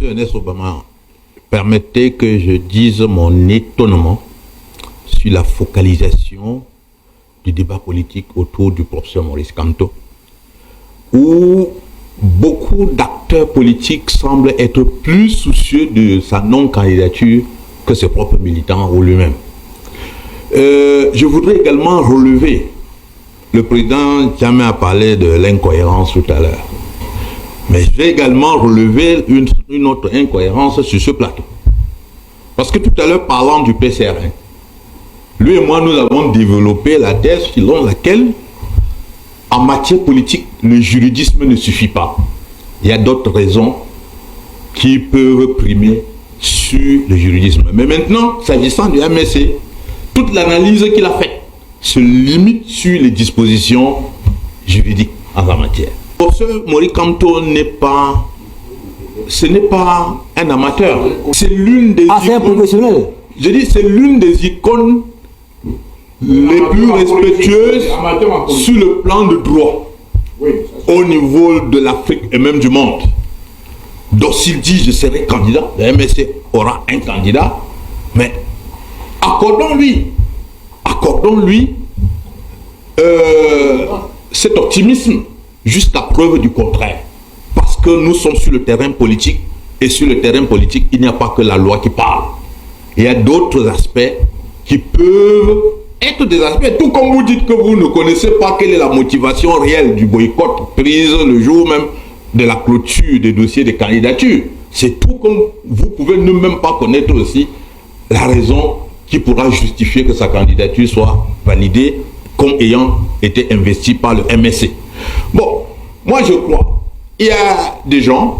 Monsieur Ernest Obama, permettez que je dise mon étonnement sur la focalisation du débat politique autour du professeur Maurice Kamto, où beaucoup d'acteurs politiques semblent être plus soucieux de sa non-candidature que ses propres militants ou lui-même. Je voudrais également relever, le président Jammeh a parlé de l'incohérence tout à l'heure, mais je vais également relever une autre incohérence sur ce plateau. Parce que tout à l'heure, parlant du PCRN, lui et moi, nous avons développé la thèse selon laquelle, en matière politique, le juridisme ne suffit pas. Il y a d'autres raisons qui peuvent primer sur le juridisme. Mais maintenant, s'agissant du MSC, toute l'analyse qu'il a faite se limite sur les dispositions juridiques en la matière. Le professeur Maurice Kamto ce n'est pas un amateur. C'est l'une des c'est un professionnel. Je dis, c'est l'une des icônes les plus respectueuses sur le plan de droit au niveau de l'Afrique et même du monde. Donc s'il dit je serai candidat, le MSC aura un candidat, mais accordons-lui cet optimisme jusqu'à preuve du contraire. Parce que nous sommes sur le terrain politique, et sur le terrain politique, il n'y a pas que la loi qui parle. Il y a d'autres aspects qui peuvent être des aspects, tout comme vous dites que vous ne connaissez pas quelle est la motivation réelle du boycott prise le jour même de la clôture des dossiers de candidature. C'est tout comme vous pouvez ne même pas connaître aussi la raison qui pourra justifier que sa candidature soit validée comme ayant été investie par le MSC. Bon, moi je crois, il y a des gens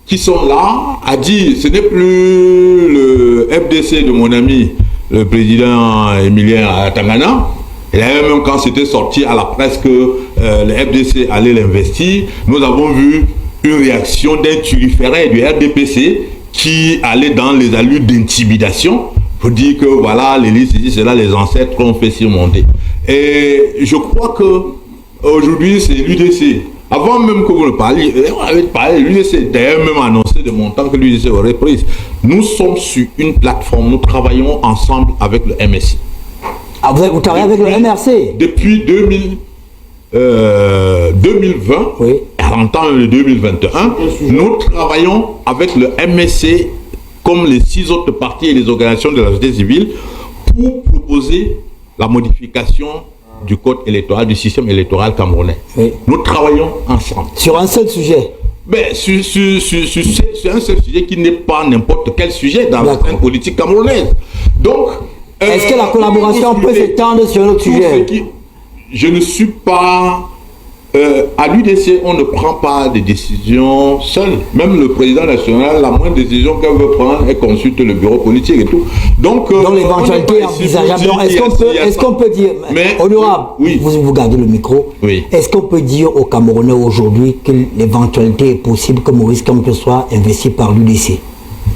qui sont là à dire ce n'est plus le FDC de mon ami le président Emilien Tangana. Et là même quand c'était sorti à la presse que le FDC allait l'investir, nous avons vu une réaction d'un turiféraire du RDPC qui allait dans les allures d'intimidation pour dire que voilà, les listes ici, c'est là les ancêtres ont fait surmonter. Et je crois que aujourd'hui c'est l'UDC. Avant même que vous ne parliez, on avait parlé, l'UDC d'ailleurs même annoncé de montant que l'UDC aurait prise. Nous sommes sur une plateforme, nous travaillons ensemble avec le MSI. Ah, vous travaillez avec le MRC? Depuis 2020, oui. Et en temps de 2021, nous travaillons avec le MSC comme les 6 autres partis et les organisations de la société civile pour proposer la modification du code électoral, du système électoral camerounais. Oui. Nous travaillons ensemble. Sur un seul sujet? Ben, sur un seul sujet qui n'est pas n'importe quel sujet dans la scène politique camerounaise. Donc, est-ce que la collaboration peut s'étendre sur un autre sujet? Je ne suis pas... à l'UDC, on ne prend pas de décisions seul. Même le président national, la moindre décision qu'elle veut prendre, elle consulte le bureau politique et tout. Donc l'éventualité envisageable. Est-ce qu'on peut dire, honorable, oui. Vous gardez le micro, oui. Est-ce qu'on peut dire aux Camerounais aujourd'hui que l'éventualité est possible que Maurice Kamto soit investi par l'UDC?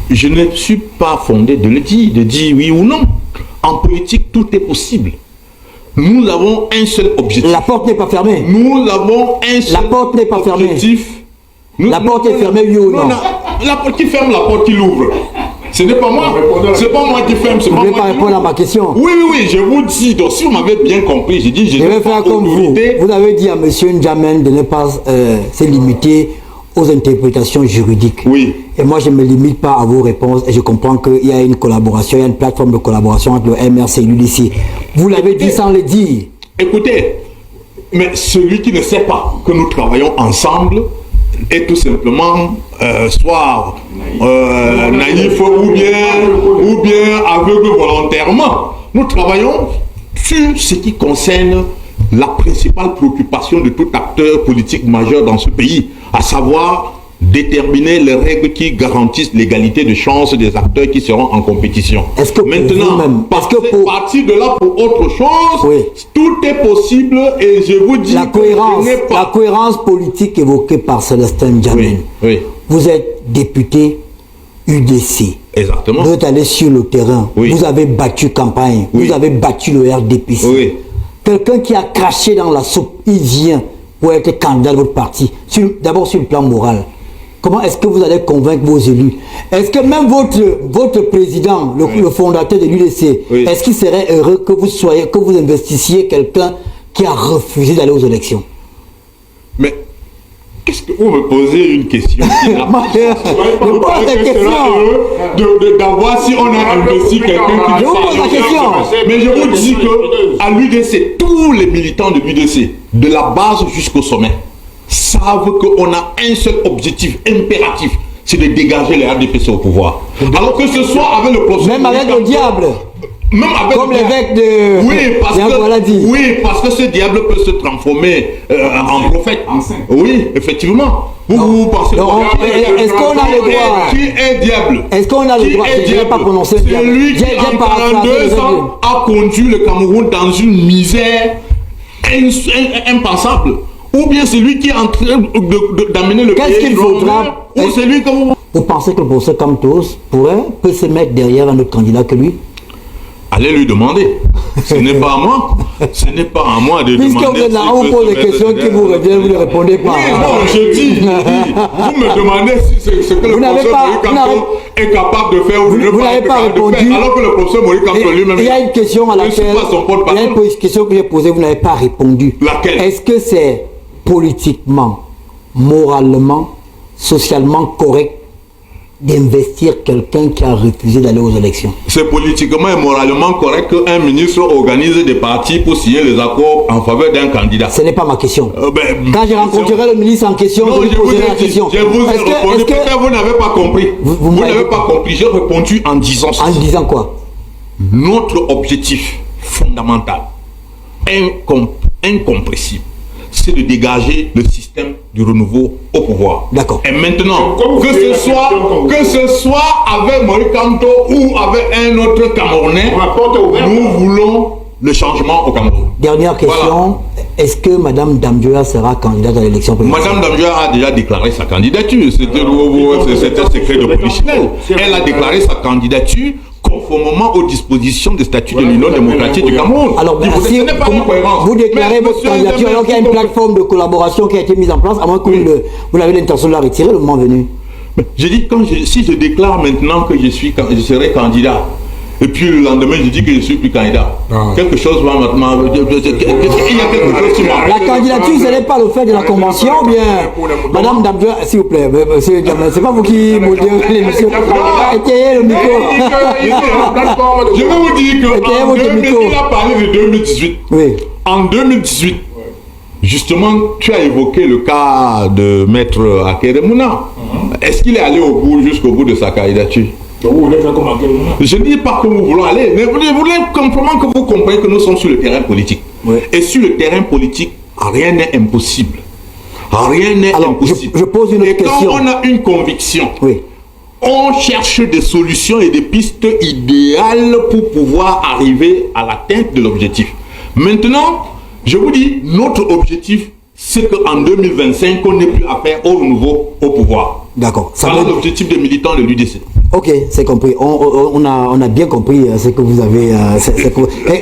Je ne suis pas fondé de le dire, oui ou non. En politique, tout est possible. Nous avons un seul objectif. La porte n'est pas fermée. Nous avons un seul objectif. La porte n'est pas fermée. La porte est fermée, oui ou non? La porte qui ferme, la porte qui l'ouvre. Ce n'est pas moi. C'est pas moi qui ferme. Vous ne pouvez pas répondre à ma question. Oui, je vous dis. Donc, si vous m'avez bien compris, j'ai dit, je vais faire comme vous. Vous avez dit à M. N'Djamène de ne pas se limiter aux interprétations juridiques. Oui. Et moi, je ne me limite pas à vos réponses et je comprends qu'il y a une collaboration, il y a une plateforme de collaboration entre le MRC et l'UDC. Vous l'avez dit sans le dire. Écoutez, mais celui qui ne sait pas que nous travaillons ensemble est tout simplement soit naïf ou bien aveugle volontairement. Nous travaillons sur ce qui concerne la principale préoccupation de tout acteur politique majeur dans ce pays, à savoir déterminer les règles qui garantissent l'égalité de chance des acteurs qui seront en compétition. Est-ce que maintenant, partir de là pour autre chose, oui. Tout est possible et je vous dis la cohérence politique évoquée par Célestin N'Djamène. Oui. Vous êtes député UDC. Exactement. Vous êtes allé sur le terrain. Oui. Vous avez battu campagne. Oui. Vous avez battu le RDPC. Oui. Quelqu'un qui a craché dans la soupe, il vient pour être candidat de votre parti. D'abord sur le plan moral. comment est-ce que vous allez convaincre vos élus? Est-ce que même votre président, le fondateur de l'UDC, est-ce qu'il serait heureux que vous investissiez quelqu'un qui a refusé d'aller aux élections? Mais qu'est-ce que vous me posez une question? Vous pose la question. D'avoir si on a investi quelqu'un qui... Je vous pose la question. Mais je vous dis qu'à l'UDC, tous les militants de l'UDC, de la base jusqu'au sommet, savent qu'on a un seul objectif impératif, c'est de dégager les RDPC au pouvoir. Alors que ce soit avec le processus... Même avec le diable. Même avec comme l'évêque de... Oui, parce que ce diable peut se transformer en prophète. Oui, effectivement. Vous pensez... Est-ce qu'on a le droit... Qui est diable? Est-ce qu'on a le droit... Je n'ai pas prononcé le diable. Celui qui, en 42 ans, a conduit le Cameroun dans une misère impensable. Ou bien c'est lui qui est en train d'amener le pays... Qu'est-ce qu'il faudra... Ou c'est lui comme... Vous pensez que le professeur Kamtos peut se mettre derrière un autre candidat que lui? Allez lui demander. Ce n'est pas à moi. Ce n'est pas à moi de demander. Puisque vous êtes là, on pose des questions qui vous reviennent, vous ne répondez pas. Oui, bon, je dis. Vous me demandez si c'est ce que le professeur Maurice Kamto est capable de faire ou vous n'avez pas répondu. Alors que le professeur Maurice Kamto lui-même... Il y a une question à laquelle... Il y a une question que j'ai posée, vous n'avez pas répondu. Laquelle? Est-ce que c'est politiquement, moralement, socialement correct d'investir quelqu'un qui a refusé d'aller aux élections? C'est politiquement et moralement correct qu'un ministre organise des partis pour signer les accords en faveur d'un candidat. Ce n'est pas ma question. Quand je rencontrerai le ministre en question, je lui poserai la question. Je vous ai répondu, peut-être vous n'avez pas compris. Vous n'avez pas compris. J'ai répondu en disant ceci. En disant quoi? Notre objectif fondamental, incompressible, c'est de dégager le système du renouveau au pouvoir. D'accord. Et maintenant, que ce soit avec Maurice Kamto ou avec un autre Camerounais, nous voulons le changement au Cameroun. Dernière question. Voilà. Est-ce que Mme Damdjoua sera candidate à l'élection présidentielle? Mme Damdjoua a déjà déclaré sa candidature. C'était un secret de polichinelle. Elle a déclaré sa candidature conformément aux dispositions des statuts de l'Union démocratique du Cameroun. Alors, si vous déclarez votre candidature alors qu'il y a une plateforme de collaboration qui a été mise en place, à moins que vous avez l'intention de la retirer le moment venu. J'ai dit, si je déclare maintenant que je serai candidat, et puis le lendemain je dis que je ne suis plus candidat, quelque chose va maintenant... Il y a quelque chose qui m'a... La candidature, ce n'est pas le fait de la convention, ou bien... Madame Damdjoua, s'il vous plaît, monsieur Diamant, c'est pas vous qui modérez l'émission. Étayez le micro. Je vais vous dire qu'il a parlé de 2018. Oui. En 2018, justement, tu as évoqué le cas de Maître Akeremouna. Est-ce qu'il est allé jusqu'au bout de sa candidature? Je ne dis pas que nous voulons aller, mais vous voulez complètement que vous compreniez que nous sommes sur le terrain politique. Oui. Et sur le terrain politique, rien n'est impossible. Rien n'est impossible. Je pose une question. Et quand on a une conviction, on cherche des solutions et des pistes idéales pour pouvoir arriver à l'atteinte de l'objectif. Maintenant, je vous dis, notre objectif, c'est qu'en 2025, on n'ait plus affaire au renouveau au pouvoir. D'accord. Voilà l'objectif des militants de l'UDC. Ok, c'est compris. On a bien compris ce que vous avez...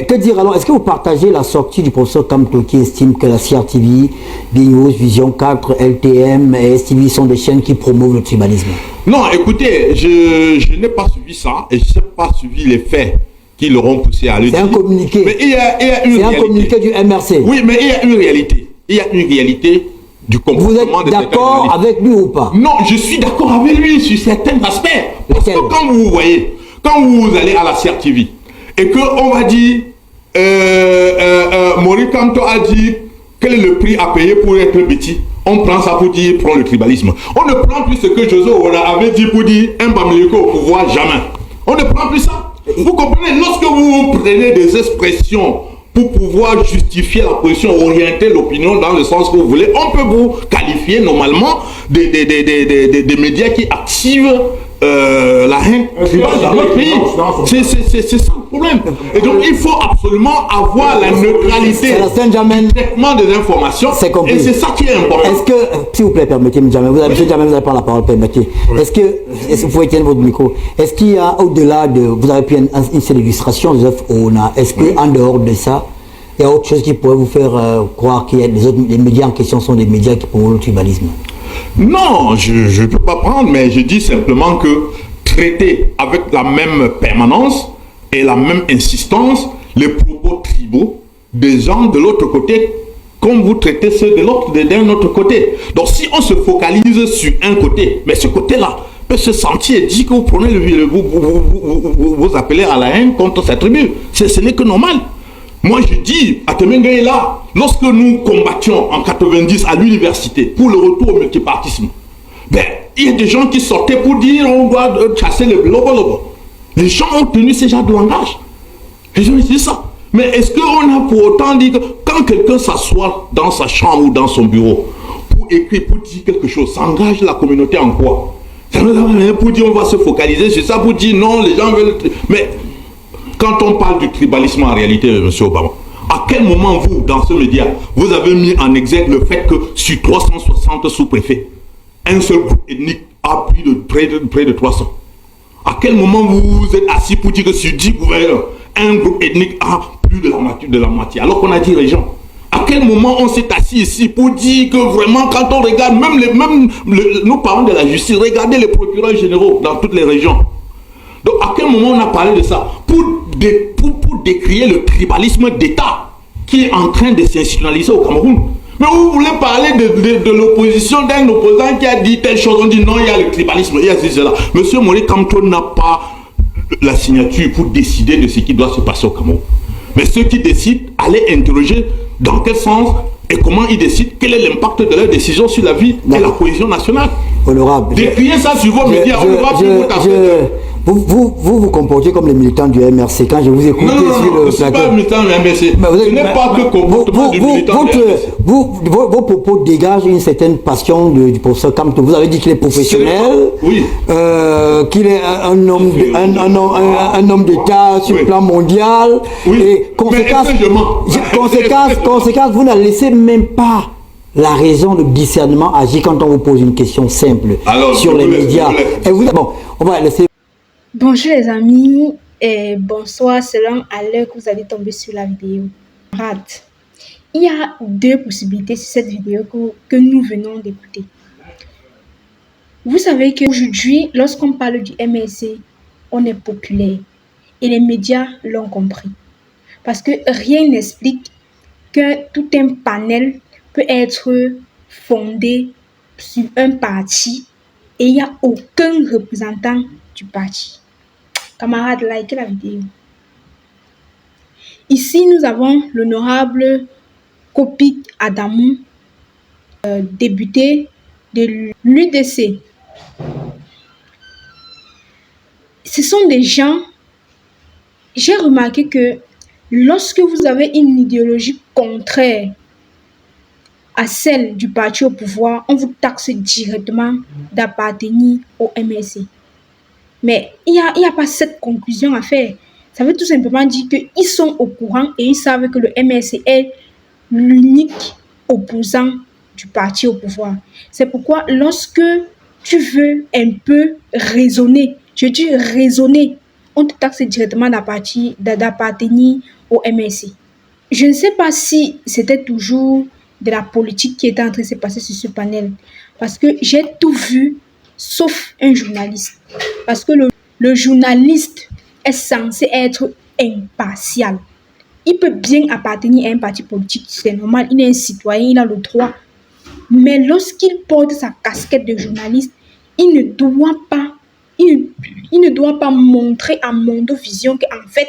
que dire alors? Est-ce que vous partagez la sortie du professeur Kamto qui estime que la CRTV, BNews, Vision 4, LTM et STV sont des chaînes qui promouvent le tribalisme? Non, écoutez, je n'ai pas suivi ça et je n'ai pas suivi les faits qui l'auront poussé à le dire. C'est un communiqué. Mais il y a une réalité. C'est un communiqué du MRC. Oui, mais il y a une réalité. Il y a une réalité du comportement de certains. Vous êtes d'accord avec lui ou pas? Non, je suis d'accord avec lui sur certains aspects. Parce que quand vous voyez, quand vous allez à la CRTV et qu'on va dire, Maurice Kamto a dit quel est le prix à payer pour être petit, on prend ça pour dire prends le tribalisme. On ne prend plus ce que José Ora avait dit pour dire un Bamileko au pouvoir, jamais. On ne prend plus ça. Vous comprenez, lorsque vous prenez des expressions pour pouvoir justifier la position, orienter l'opinion dans le sens que vous voulez, on peut vous qualifier normalement des médias qui activent la haine dans notre pays. C'est ça le problème. Et donc il faut absolument avoir la neutralité du traitement des informations. Et c'est ça qui est important. Est-ce que, s'il vous plaît, permettez-moi, monsieur Djamel, vous avez pas la parole, permettez. Est-ce que vous pouvez tenir votre micro? Est-ce qu'il y a au-delà de, vous avez pu une seule illustration des œuvres ONA, est-ce qu'en dehors de ça, il y a autre chose qui pourrait vous faire croire qu'il y a les médias en question sont des médias qui promouvent le tribalisme? Non, je ne peux pas prendre, mais je dis simplement que traiter avec la même permanence et la même insistance les propos tribaux des gens de l'autre côté, comme vous traitez ceux de l'autre, d'un autre côté. Donc si on se focalise sur un côté, mais ce côté-là peut se sentir dit que vous prenez vous appelez à la haine contre cette tribu. Ce n'est que normal. Moi je dis, Atemenga est là, lorsque nous combattions en 90 à l'université pour le retour au multipartisme, ben, il y a des gens qui sortaient pour dire on doit chasser le lobo. Les gens ont tenu ce genre de langage. Les gens disent ça. Mais est-ce qu'on a pour autant dit que quand quelqu'un s'assoit dans sa chambre ou dans son bureau pour écrire, pour dire quelque chose, ça engage la communauté en quoi? Pour dire on va se focaliser sur ça, pour dire non, les gens veulent... Mais quand on parle du tribalisme en réalité, M. Obama, à quel moment vous, dans ce média, vous avez mis en exergue le fait que sur 360 sous-préfets, un seul groupe ethnique a près de 300? À quel moment vous vous êtes assis pour dire que sur 10 gouverneurs, un groupe ethnique a plus de la moitié, alors qu'on a dit région? À quel moment on s'est assis ici pour dire que vraiment, quand on regarde, nous parlons de la justice, regardez les procureurs généraux dans toutes les régions. Donc à quel moment on a parlé de ça pour décrier le tribalisme d'État qui est en train de s'institutionnaliser au Cameroun? Mais vous voulez parler de l'opposition, d'un opposant qui a dit telle chose, on dit non, il y a le tribalisme, il y a cela. Monsieur Maurice Kamto n'a pas la signature pour décider de ce qui doit se passer au Cameroun. Mais ceux qui décident, allez interroger dans quel sens et comment ils décident, quel est l'impact de leur décision sur la vie et la cohésion nationale. Honorable. Décriez ça sur vos médias, on ne va plus vous taper. Vous comportez comme les militants du MRC quand je vous écoute sur le plateau. Je ne suis pas militant du MRC. Ce n'est pas que comportement du militant du MRC. Vos propos dégagent une certaine passion du professeur Kamto. Vous avez dit qu'il est professionnel, oui. Qu'il est un homme d'État sur le plan mondial. Oui. Et conséquence, vous n'avez laissé même pas la raison, le discernement agir quand on vous pose une question simple sur les médias. Bon, on va laisser. Bonjour les amis et bonsoir selon à l'heure que vous allez tomber sur la vidéo. Il y a deux possibilités sur cette vidéo que nous venons d'écouter. Vous savez qu'aujourd'hui, lorsqu'on parle du MRC, on est populaire et les médias l'ont compris. Parce que rien n'explique que tout un panel peut être fondé sur un parti et il n'y a aucun représentant du parti. Camarades, likez la vidéo. Ici, nous avons l'honorable Kopik Adamou, député de l'UDC. Ce sont des gens, j'ai remarqué que lorsque vous avez une idéologie contraire à celle du parti au pouvoir, on vous taxe directement d'appartenir au MRC. Mais il n'y a pas cette conclusion à faire. Ça veut tout simplement dire qu'ils sont au courant et ils savent que le MRC est l'unique opposant du parti au pouvoir. C'est pourquoi lorsque tu veux un peu raisonner, je dis raisonner, on te taxe directement d'appartenir au MRC. Je ne sais pas si c'était toujours de la politique qui était en train de se passer sur ce panel. Parce que j'ai tout vu, sauf un journaliste. Parce que le journaliste est censé être impartial. Il peut bien appartenir à un parti politique, c'est normal, il est un citoyen, il a le droit. Mais lorsqu'il porte sa casquette de journaliste, il ne doit pas montrer à Mondovision qu'en fait,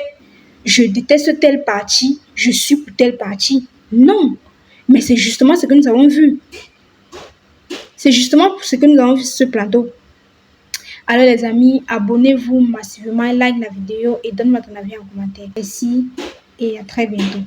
je déteste tel parti, je suis pour tel parti. Non, mais c'est justement ce que nous avons vu. C'est justement ce que nous avons vu sur ce plateau. Alors les amis, abonnez-vous massivement, like la vidéo et donne-moi ton avis en commentaire. Merci et à très bientôt.